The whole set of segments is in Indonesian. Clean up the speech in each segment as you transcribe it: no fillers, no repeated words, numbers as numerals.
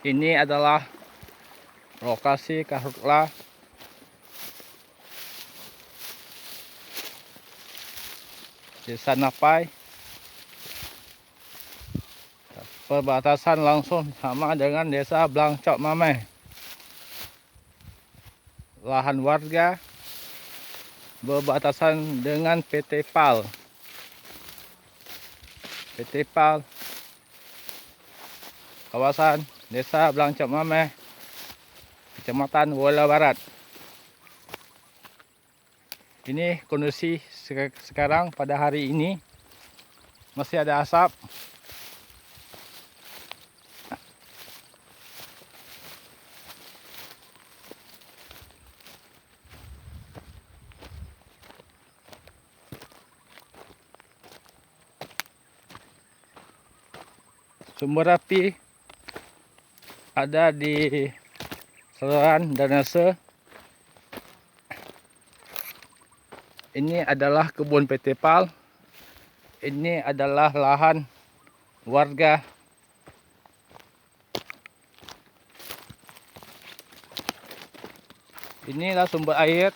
Ini adalah lokasi karhutla Desa Napai. Perbatasan langsung sama dengan Desa Blangcok Mameh. Lahan warga berbatasan dengan PT PAL. PT PAL kawasan Desa Blangcok Mameh, Kecamatan Wola Barat. Ini kondisi sekarang pada hari ini masih ada asap. Sumber api ada di saluran drainase. Ini adalah kebun PT PAL. Ini adalah lahan warga. Inilah sumber air.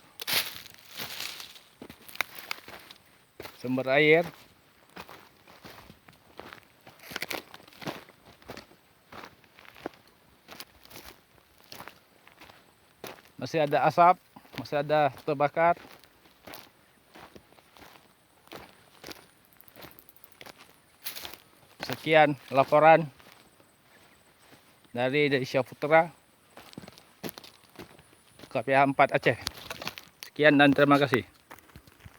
Sumber air. Masih ada asap, masih ada terbakar. Sekian laporan dari Desya Putra, KPA 4 Aceh. Sekian dan terima kasih.